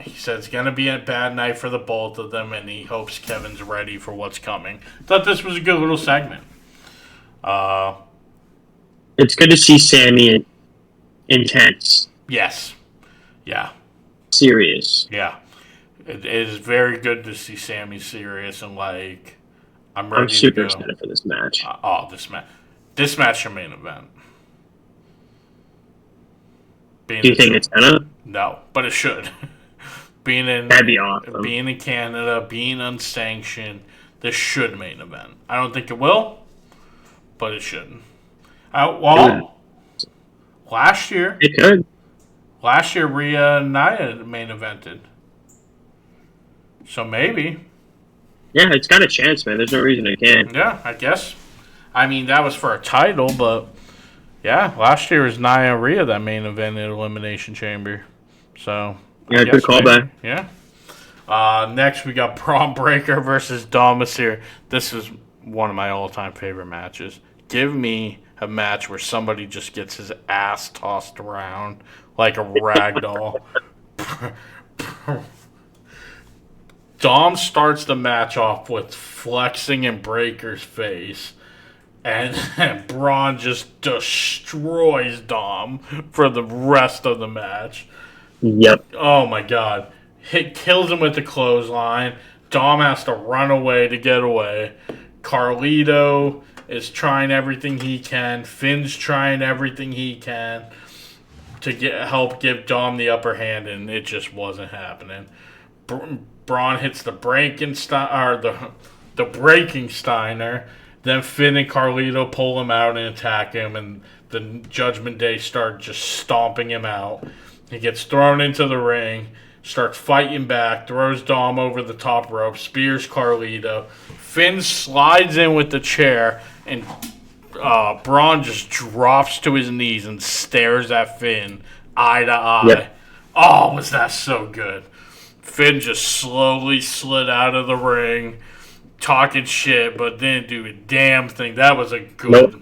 A: He said it's going to be a bad night for the both of them, and he hopes Kevin's ready for what's coming. Thought this was a good little segment.
B: It's good to see Sammy intense.
A: Yes. Yeah.
B: Serious.
A: Yeah. It is very good to see Sammy serious and like, I'm ready to go.
B: I'm super excited for this match.
A: This match your main event. Being
B: Do you think it's gonna?
A: No, but it should.
B: That'd be awesome.
A: Being in Canada, being unsanctioned, this should main event. I don't think it will, but it should. Last year,
B: it could.
A: Last year, Rhea and Nia main evented. So maybe.
B: Yeah, it's got a chance, man. There's no reason it can't.
A: Yeah, I guess. I mean, that was for a title, but yeah, last year was Nia and Rhea that main evented Elimination Chamber. So
B: yeah, good callback.
A: Yeah. Next, we got Braun Breaker versus Domus here. This is one of my all-time favorite matches. Give me a match where somebody just gets his ass tossed around like a rag doll. Dom starts the match off with flexing in Breaker's face, and Braun just destroys Dom for the rest of the match.
B: Yep.
A: Oh my god. Kills him with the clothesline. Dom has to run away to get away. Carlito is trying everything he can. Finn's trying everything he can to help give Dom the upper hand, and it just wasn't happening. Braun hits the breaking Steiner. Then Finn and Carlito pull him out and attack him, and the Judgment Day start just stomping him out. He gets thrown into the ring, starts fighting back, throws Dom over the top rope, spears Carlito. Finn slides in with the chair, and Braun just drops to his knees and stares at Finn eye to eye. Yep. Oh, was that so good. Finn just slowly slid out of the ring, talking shit, but didn't do a damn thing. That was a good...
B: Nope.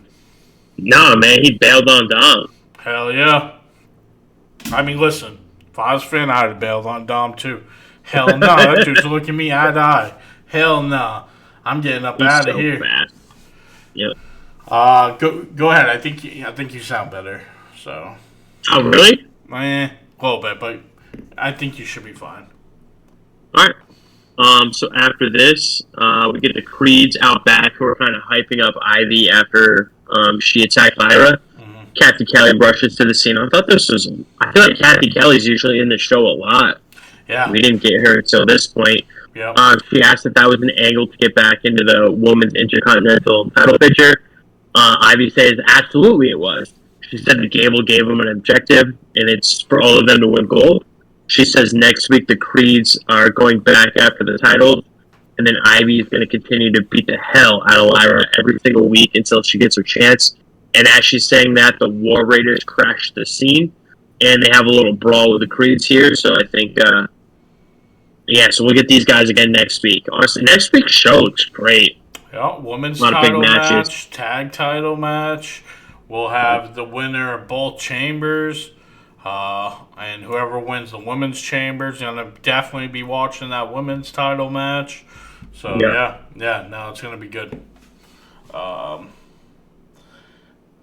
B: No, man, he bailed on Dom.
A: Hell yeah. I mean, listen, if I was Finn, I'd have bailed on Dom too. Hell no, that dude's looking at me eye to eye. Hell no. I'm getting up out of here.
B: Fast. Yep.
A: Go ahead. I think you sound better. So.
B: Oh, really?
A: A little bit, but I think you should be fine.
B: All right. So after this, we get the Creeds out back who are kind of hyping up Ivy after she attacked Lyra. Mm-hmm. Kathy Kelly brushes to the scene. I feel like Kathy Kelly's usually in the show a lot.
A: Yeah.
B: We didn't get her until this point.
A: Yep.
B: She asked if that was an angle to get back into the Women's Intercontinental title picture. Ivy says absolutely it was. She said that Gable gave them an objective, and it's for all of them to win gold. She says next week the Creeds are going back after the titles, and then Ivy is going to continue to beat the hell out of Lyra every single week until she gets her chance. And as she's saying that, the War Raiders crash the scene, and they have a little brawl with the Creeds here. So I think, so we'll get these guys again next week. Honestly, next week's show looks great.
A: Yeah, women's title match, tag title match. We'll have the winner of both chambers. And whoever wins the women's chamber is going to definitely be watching that women's title match. So, it's going to be good.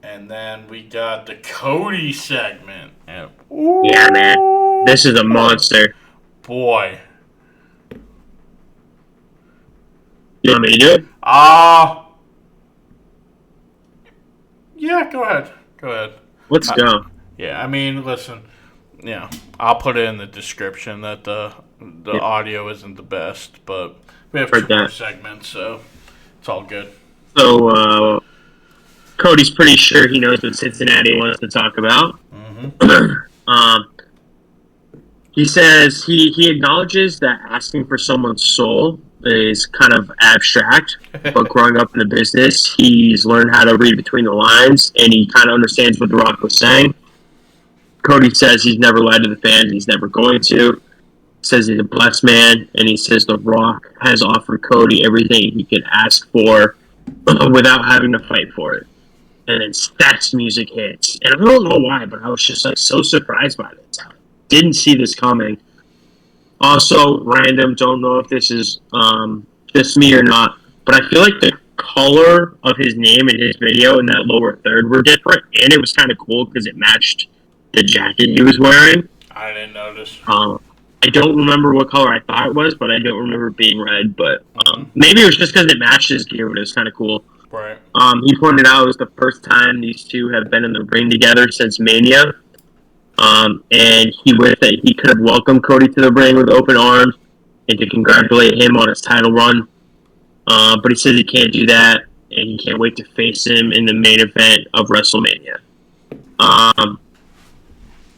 A: And then we got the Cody segment. And,
B: yeah, man. This is a monster.
A: Boy.
B: You want me to do it?
A: Yeah, go ahead.
B: Let's go.
A: Yeah, I mean, listen, I'll put it in the description that the audio isn't the best, but we have 2 more segments, so it's all good.
B: So, Cody's pretty sure he knows what Cincinnati wants to talk about. Mm-hmm. He says he acknowledges that asking for someone's soul is kind of abstract, but growing up in the business, he's learned how to read between the lines, and he kind of understands what The Rock was saying. Cody says he's never lied to the fans, he's never going to. Says he's a blessed man, and he says The Rock has offered Cody everything he could ask for without having to fight for it. And then Stats music hits. And I don't know why, but I was just so surprised by this. I didn't see this coming. Also, random, don't know if this is just me or not, but I feel like the color of his name in his video in that lower third were different, and it was kind of cool because it matched the jacket he was wearing.
A: I didn't notice.
B: I don't remember what color I thought it was, but I don't remember it being red, but maybe it was just because it matched his gear, but it was kind of cool.
A: Right.
B: He pointed out it was the first time these two have been in the ring together since Mania. And he could have welcomed Cody to the ring with open arms and to congratulate him on his title run. But he says he can't do that, and he can't wait to face him in the main event of WrestleMania.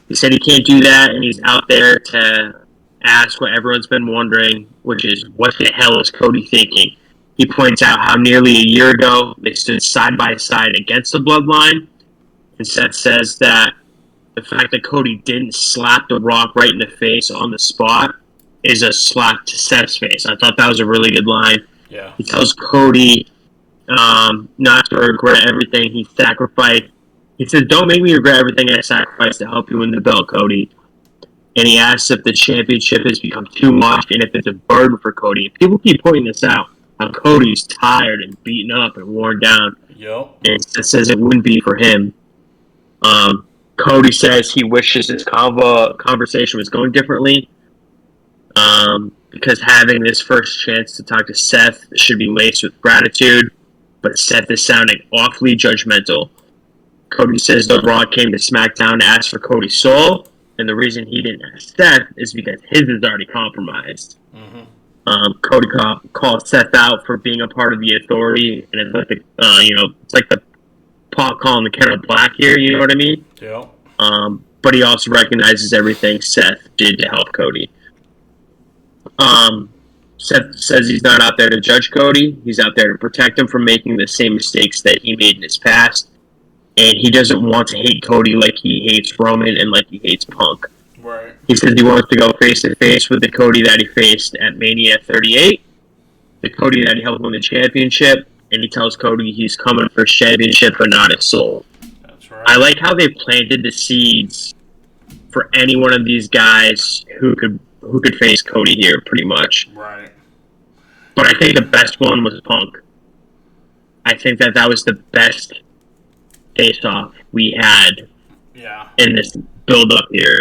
B: He said he can't do that, and he's out there to ask what everyone's been wondering, which is, what the hell is Cody thinking? He points out how nearly a year ago they stood side by side against the Bloodline, and Seth says that the fact that Cody didn't slap The Rock right in the face on the spot is a slap to Seth's face. I thought that was a really good line.
A: Yeah.
B: He tells Cody not to regret everything he sacrificed. He says, "Don't make me regret everything I sacrificed to help you win the belt, Cody." And he asks if the championship has become too much and if it's a burden for Cody. People keep pointing this out, how Cody's tired and beaten up and worn down.
A: Yep.
B: And Seth says it wouldn't be for him. Cody says he wishes his conversation was going differently, because having this first chance to talk to Seth should be laced with gratitude, but Seth is sounding awfully judgmental. Cody says The Rock came to SmackDown to ask for Cody's soul, and the reason he didn't ask Seth is because his is already compromised. Mm-hmm. Cody calls Seth out for being a part of the Authority, and it's like it's like the Paul calling the kettle black here. You know what I mean?
A: Yeah.
B: But he also recognizes everything Seth did to help Cody. Seth says he's not out there to judge Cody. He's out there to protect him from making the same mistakes that he made in his past. And he doesn't want to hate Cody like he hates Roman and like he hates Punk.
A: Right.
B: He says he wants to go face-to-face with the Cody that he faced at Mania 38, the Cody that he helped win the championship, and he tells Cody he's coming for his championship but not his soul.
A: That's right.
B: I like how they planted the seeds for any one of these guys who could face Cody here, pretty much.
A: Right.
B: But I think the best one was Punk. I think that was the best face-off we had in this build-up here.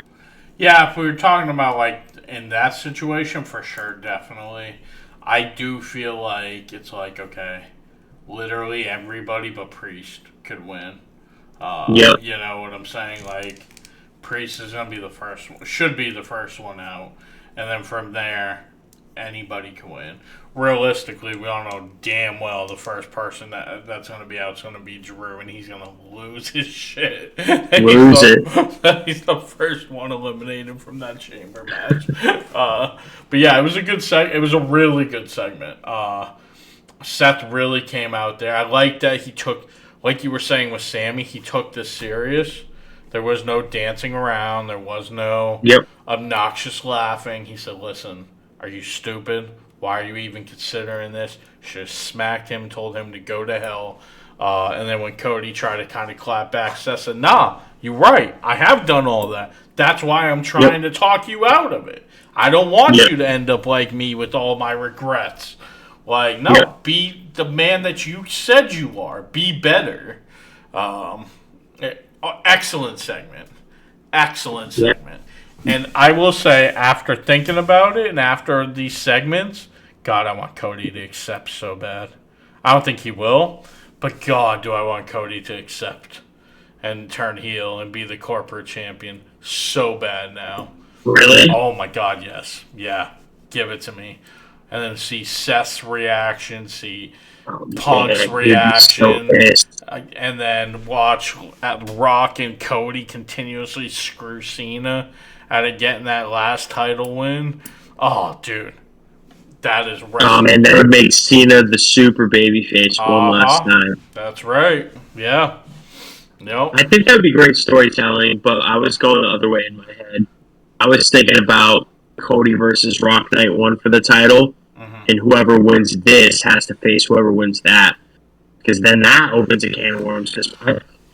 A: Yeah, if we were talking about, like, in that situation, for sure, definitely. I do feel like it's like, okay, literally everybody but Priest could win.
B: Yep.
A: You know what I'm saying? Like, Priest is going to be the first one, should be the first one out. And then from there, anybody can win. Realistically, we all know damn well the first person that's going to be out is going to be Drew, and he's going to lose his shit.
B: Lose it.
A: He's the first one eliminated from that chamber match. But yeah, it was a good it was a really good segment. Seth really came out there. I like that he took, like you were saying with Sammy, he took this serious. There was no dancing around. There was no obnoxious laughing. He said, listen, are you stupid? Why are you even considering this? Should have smacked him, told him to go to hell. And then when Cody tried to kind of clap back, Seth said, nah, you're right. I have done all that. That's why I'm trying to talk you out of it. I don't want you to end up like me with all my regrets. Like, no, be the man that you said you are. Be better. Excellent segment. Excellent segment. And I will say, after thinking about it and after these segments, God, I want Cody to accept so bad. I don't think he will, but God, do I want Cody to accept and turn heel and be the corporate champion so bad now.
B: Really?
A: Oh my God, yes. Yeah, give it to me. And then see Seth's reaction, see Punk's reaction, and then watch Rock and Cody continuously screw Cena out of getting that last title win. Oh, dude. That is right.
B: And that would make Cena the super babyface one last time.
A: That's right. Yeah. Yep.
B: I think that would be great storytelling, but I was going the other way in my head. I was thinking about Cody versus Rock Night 1 for the title, and whoever wins this has to face whoever wins that. Because then that opens a can of worms. Because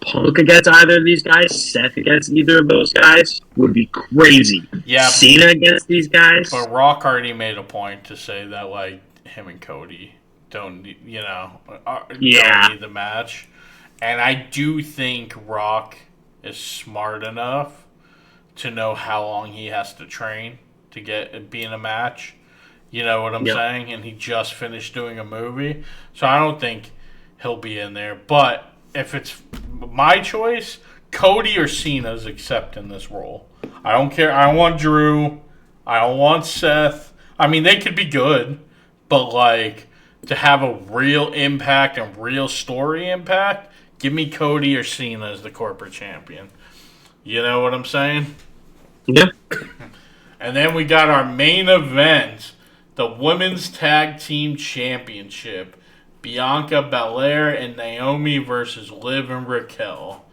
B: Punk against either of these guys, Seth against either of those guys would be crazy.
A: Yeah,
B: Cena against these guys.
A: But Rock already made a point to say that, like, him and Cody don't need the match. And I do think Rock is smart enough to know how long he has to train to be in a match. You know what I'm saying? And he just finished doing a movie. So I don't think he'll be in there. But if it's my choice, Cody or Cena's accepting this role. I don't care. I don't want Drew. I don't want Seth. I mean, they could be good, but like to have a real impact and real story impact, give me Cody or Cena as the corporate champion. You know what I'm saying?
B: Yeah.
A: And then we got our main event, the Women's Tag Team Championship. Bianca Belair and Naomi versus Liv and Raquel.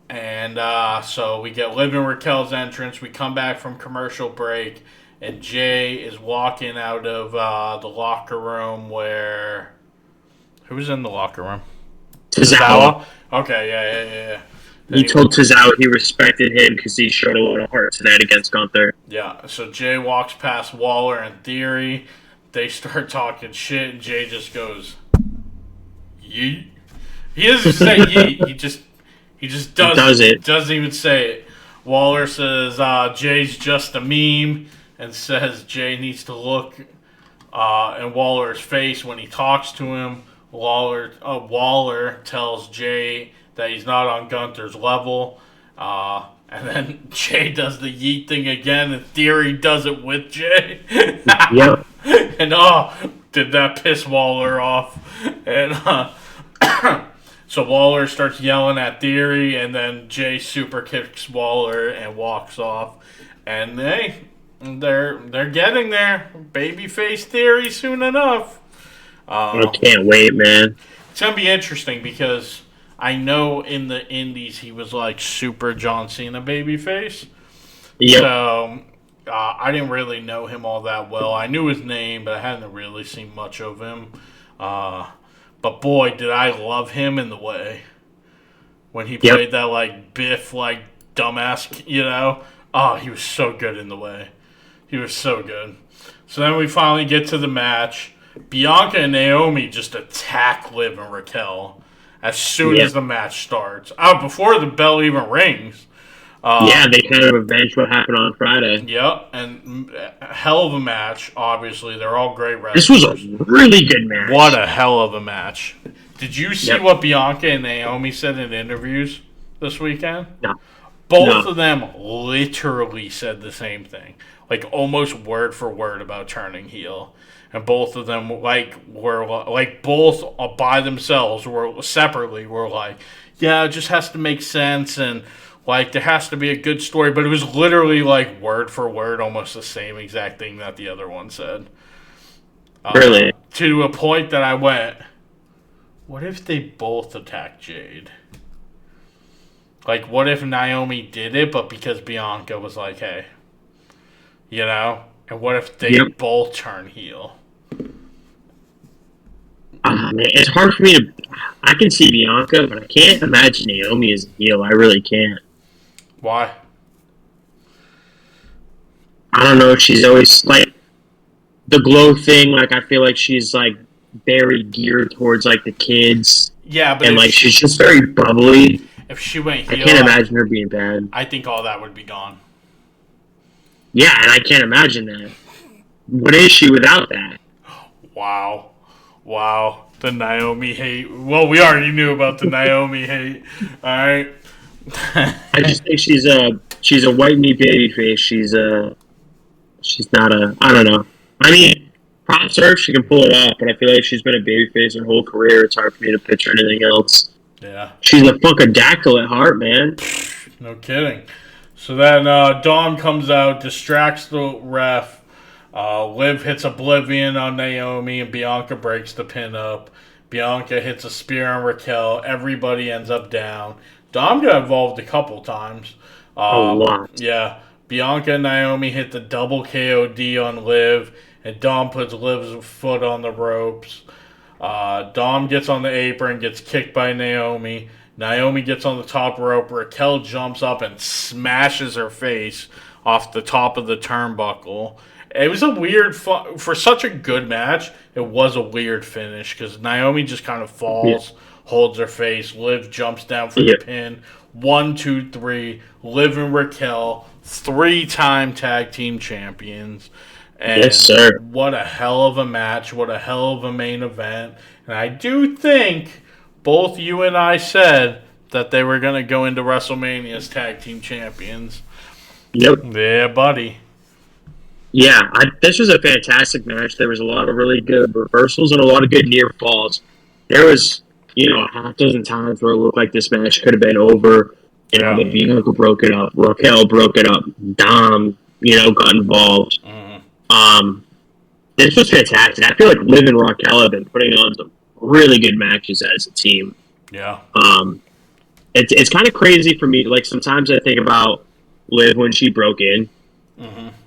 A: And so we get Liv and Raquel's entrance. We come back from commercial break, and Jay is walking out of the locker room where... Who's in the locker room?
B: Tozawa.
A: Okay, yeah.
B: He told Tozawa he respected him because he showed a lot of heart tonight against Gunther.
A: Yeah, so Jay walks past Waller and Theory. They start talking shit, and Jay just goes, yeet. He doesn't say yeet. He just does it. Doesn't even say it. Waller says Jay's just a meme, and says Jay needs to look in Waller's face when he talks to him. Waller tells Jay that he's not on Gunther's level. And then Jay does the yeet thing again, and Theory does it with Jay.
B: Yep.
A: And did that piss Waller off? And so Waller starts yelling at Theory, and then Jay super kicks Waller and walks off. And they're getting there. Babyface Theory soon enough.
B: I can't wait, man.
A: It's gonna be interesting because I know in the Indies he was like super John Cena babyface.
B: Yep.
A: So I didn't really know him all that well. I knew his name, but I hadn't really seen much of him. But boy, did I love him in the way when he played that like Biff, like dumbass, you know. Oh, he was so good in the way. He was so good. So then we finally get to the match. Bianca and Naomi just attack Liv and Raquel as soon as the match starts. Before the bell even rings.
B: They kind of avenge what happened on Friday.
A: Yep, and a hell of a match, obviously. They're all great wrestlers.
B: This was a really good match.
A: What a hell of a match. Did you see what Bianca and Naomi said in interviews this weekend?
B: No.
A: Both of them literally said the same thing. Like, almost word for word about turning heel. And both of them, were both by themselves, separately, were like, yeah, it just has to make sense, and like, there has to be a good story, but it was literally, like, word for word, almost the same exact thing that the other one said.
B: Really?
A: To a point that I went, what if they both attacked Jade? Like, what if Naomi did it, but because Bianca was like, hey, you know? And what if they both turn heel?
B: Man, it's hard for me to... I can see Bianca, but I can't imagine Naomi as a heel. I really can't.
A: Why?
B: I don't know. She's always, like... The glow thing, like, I feel like she's, like, very geared towards, like, the kids.
A: Yeah, but...
B: And, like, she's just very bubbly.
A: If she went heel...
B: I can't imagine her being bad.
A: I think all that would be gone.
B: Yeah, and I can't imagine that. What is she without that?
A: Wow. The Naomi hate. Well, we already knew about the Naomi hate. All right.
B: I just think she's a white meat baby face. She's not a... I don't know. I mean, props her if she can pull it off, but I feel like she's been a baby face her whole career. It's hard for me to picture anything else.
A: Yeah.
B: She's a funkadactyl at heart, man.
A: No kidding. So then Dom comes out, distracts the ref. Liv hits Oblivion on Naomi, and Bianca breaks the pin up. Bianca hits a spear on Raquel. Everybody ends up down. Dom got involved a couple times.
B: A lot.
A: Yeah. Bianca and Naomi hit the double KOD on Liv, and Dom puts Liv's foot on the ropes. Dom gets on the apron, gets kicked by Naomi. Naomi gets on the top rope. Raquel jumps up and smashes her face off the top of the turnbuckle. It was a weird... For such a good match, it was a weird finish because Naomi just kind of falls, holds her face. Liv jumps down for the pin. 1, 2, 3. Liv and Raquel, 3-time tag team champions. And
B: yes, sir.
A: What a hell of a match. What a hell of a main event. And I do think... Both you and I said that they were going to go into WrestleMania as tag team champions.
B: Yep.
A: Yeah, buddy.
B: Yeah, this was a fantastic match. There was a lot of really good reversals and a lot of good near falls. There was, a half dozen times where it looked like this match could have been over. The Bianca broke it up. Raquel broke it up. Dom, got involved. This was fantastic. I feel like Liv and Raquel have been putting on some really good matches as a team.
A: Yeah.
B: It's kind of crazy for me. Like, sometimes I think about Liv when she broke in.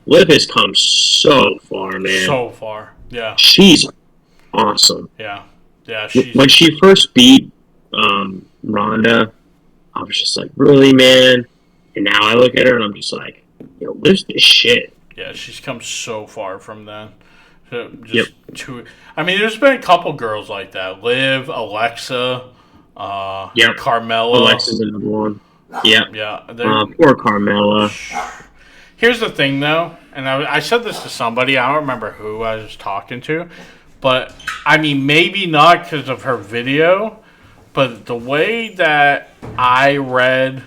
B: Liv has come so far, man.
A: So far, yeah.
B: She's awesome.
A: Yeah.
B: When she first beat Ronda, I was just like, really, man? And now I look at her and I'm just like, Liv's this shit.
A: Yeah, she's come so far from then. There's been a couple girls like that. Liv, Alexa, Carmella.
B: Alexa's another one. Yeah.
A: Yeah.
B: Poor Carmella.
A: Here's the thing, though, and I said this to somebody. I don't remember who I was talking to, but, maybe not because of her video, but the way that I read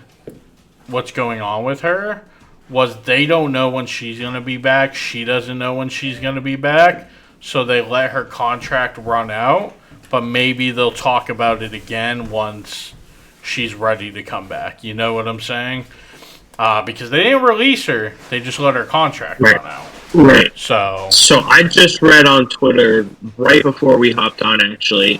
A: what's going on with her was they don't know when she's going to be back. She doesn't know when she's going to be back, so they let her contract run out, but maybe they'll talk about it again once she's ready to come back. You know what I'm saying? Because they didn't release her, they just let her contract run out.
B: Right.
A: So
B: I just read on Twitter right before we hopped on. Actually,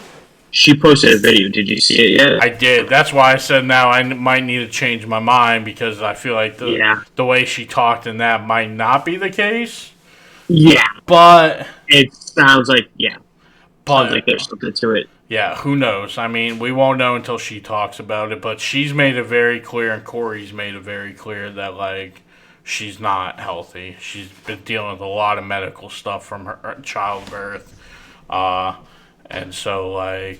B: she posted a video. Did you see it yet?
A: I did. That's why I said now I might need to change my mind because I feel like the way she talked in that might not be the case.
B: Yeah,
A: but
B: it sounds like
A: sounds
B: like there's something to it.
A: Yeah, who knows? We won't know until she talks about it, but she's made it very clear, and Corey's made it very clear that, she's not healthy. She's been dealing with a lot of medical stuff from her childbirth. And so, I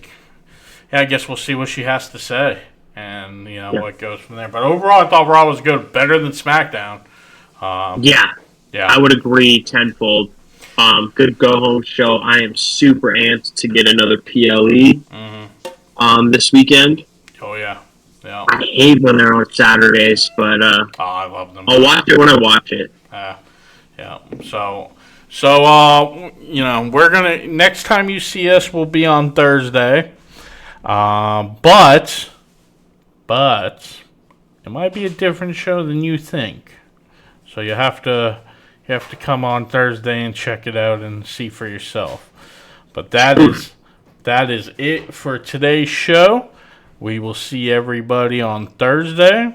A: guess we'll see what she has to say and, what goes from there. But overall, I thought Raw was good. Better than SmackDown.
B: Yeah. I would agree tenfold. Good go-home show. I am super amped to get another PLE this weekend.
A: Oh, yeah.
B: I hate when they're on Saturdays, but
A: I love them.
B: I'll watch it when I watch it.
A: Yeah. So we're going to... Next time you see us will be on Thursday. But it might be a different show than you think. So you have to come on Thursday and check it out and see for yourself. But that is it for today's show. We will see everybody on Thursday.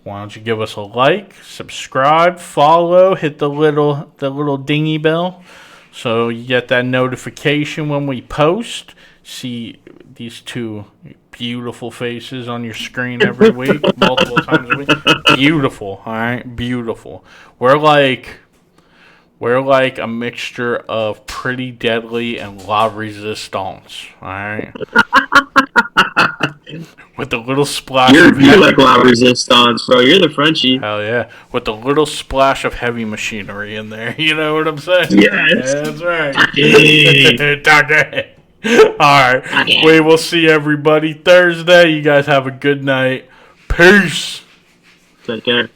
A: Why don't you give us a like, subscribe, follow, hit the little dingy bell so you get that notification when we post. See these two beautiful faces on your screen every week, multiple times a week. Beautiful, all right? Beautiful. We're like a mixture of Pretty Deadly and La Resistance, alright? With a little splash
B: of You're like La Resistance, bro. You're the Frenchie.
A: Hell yeah. With a little splash of heavy machinery in there. You know what I'm saying?
B: Yes.
A: Yeah, that's right. Alright. We will see everybody Thursday. You guys have a good night. Peace.
B: Take care.